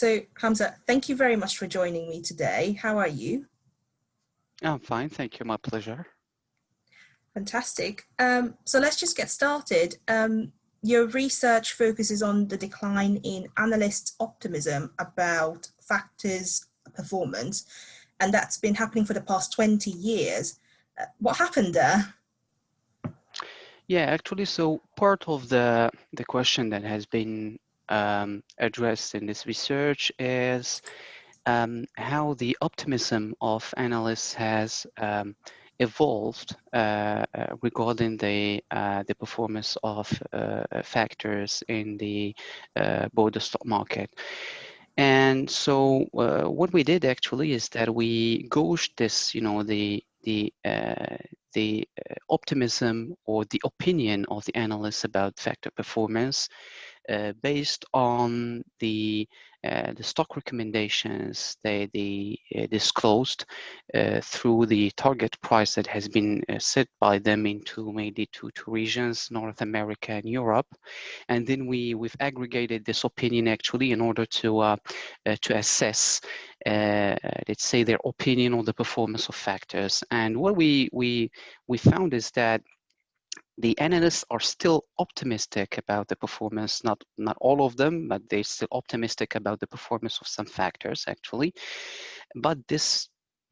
So Hamza, thank you very much for joining me today. How are you? I'm fine, thank you. My pleasure. Fantastic. So let's just get started. Your research focuses on the decline in analysts' optimism about factors performance, and that's been happening for the past 20 years. What happened there? Yeah, actually, so part of the question that has been addressed in this research is how the optimism of analysts has evolved regarding the performance of factors in the broader stock market. And so what we did actually is that we gauged this, the optimism or the opinion of the analysts about factor performance based on the stock recommendations they disclosed through the target price that has been set by them into mainly two regions, North America and Europe. And then we've aggregated this opinion actually in order to assess, let's say, their opinion on the performance of factors. And what we found is that the analysts are still optimistic about the performance, not all of them, but they're still optimistic about the performance of some factors actually. But this,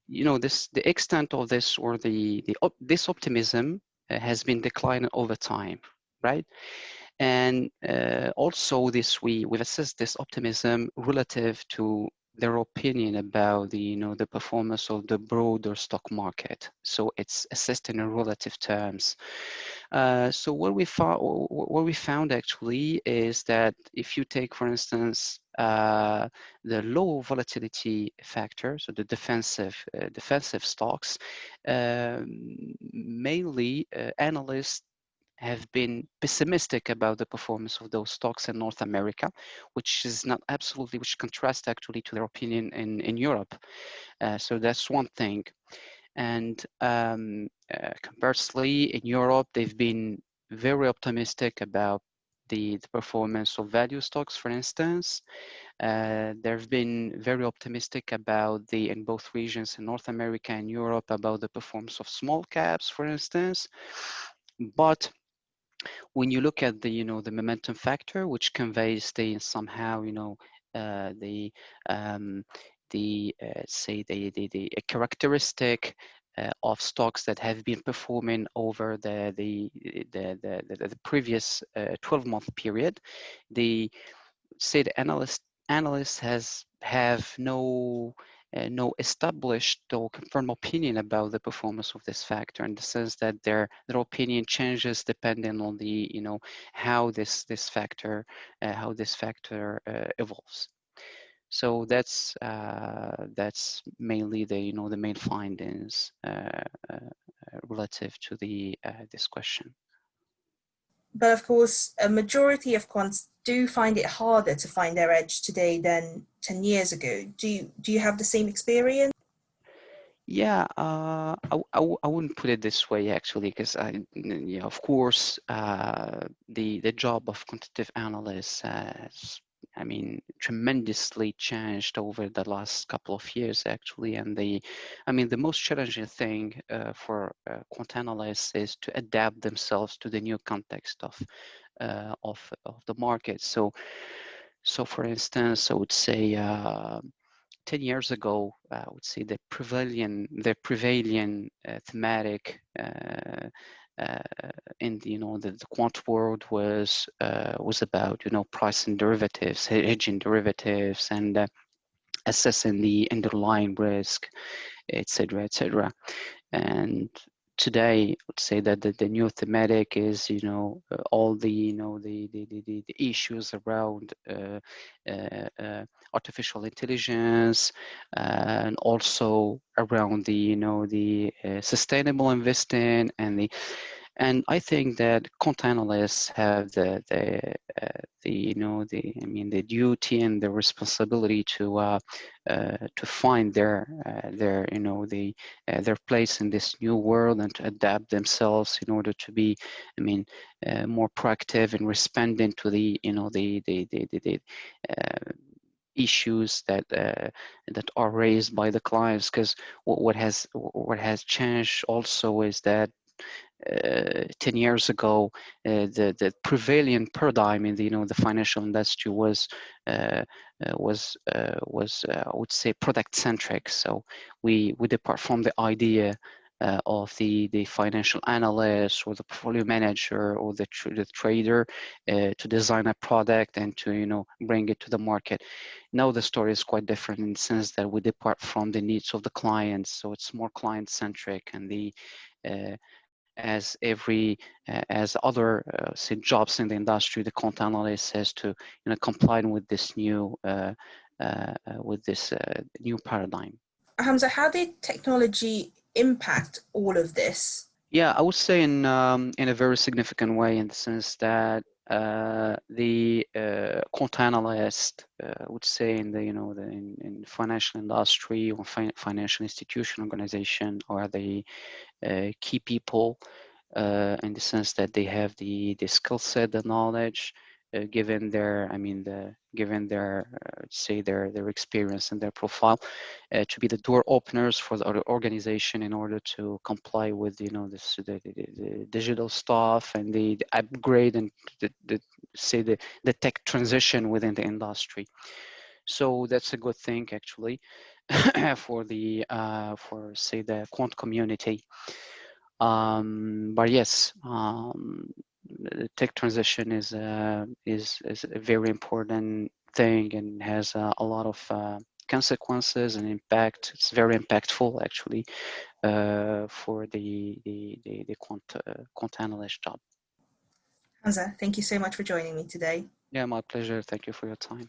the extent of this or this optimism has been declining over time, right? And also we've assessed this optimism relative to their opinion about the performance of the broader stock market. So it's assessed in relative terms. So what we found actually is that if you take, for instance, the low volatility factor, so the defensive stocks, mainly analysts have been pessimistic about the performance of those stocks in North America, which contrasts actually to their opinion in Europe. So that's one thing. And conversely, in Europe, they've been very optimistic about the performance of value stocks, for instance. They've been very optimistic about in both regions in North America and Europe about the performance of small caps, for instance. But when you look at the momentum factor, which conveys somehow say the characteristic of stocks that have been performing over the previous 12-month period, the analysts have no established or confirmed opinion about the performance of this factor, in the sense that their opinion changes depending on the how this factor evolves. So that's mainly the main findings relative to this question. But of course, a majority of quants do find it harder to find their edge today than 10 years ago. Do you have the same experience? Yeah, I wouldn't put it this way actually, because of course, the job of quantitative analysts has, tremendously changed over the last couple of years actually, and the most challenging thing for quant analysts is to adapt themselves to the new context of the market. So for instance, I would say 10 years ago, I would say the prevailing thematic in the quant world was about pricing derivatives, hedging derivatives, and assessing the underlying risk, etc., etc. And today, I would say that the new thematic is all the the issues around artificial intelligence, and also around the sustainable investing and I think that quant analysts have the duty and the responsibility to find their place in this new world and to adapt themselves in order to be more proactive in responding to the issues that that are raised by the clients. Because what has changed also is that 10 years ago, the prevalent paradigm in the the financial industry was I would say product centric. So we depart from the idea of the financial analyst or the portfolio manager or the trader to design a product and to bring it to the market. Now the story is quite different in the sense that we depart from the needs of the clients, so it's more client centric, and the as as other say jobs in the industry, the quant analyst has to comply with this new new paradigm. Hamza, how did technology impact all of this? Yeah, I would say in a very significant way, in the sense that the quant analyst would say in the in financial industry or financial institution organization are the key people in the sense that they have the skill set, the knowledge, given their given their say their experience and their profile, to be the door openers for the organization in order to comply with the digital stuff and the upgrade and the tech transition within the industry. So that's a good thing actually for the for say the quant community. But yes, the tech transition is a very important thing and has a lot of consequences and impact. It's very impactful actually for the quant analyst job. Hamza, thank you so much for joining me today. Yeah, my pleasure. Thank you for your time.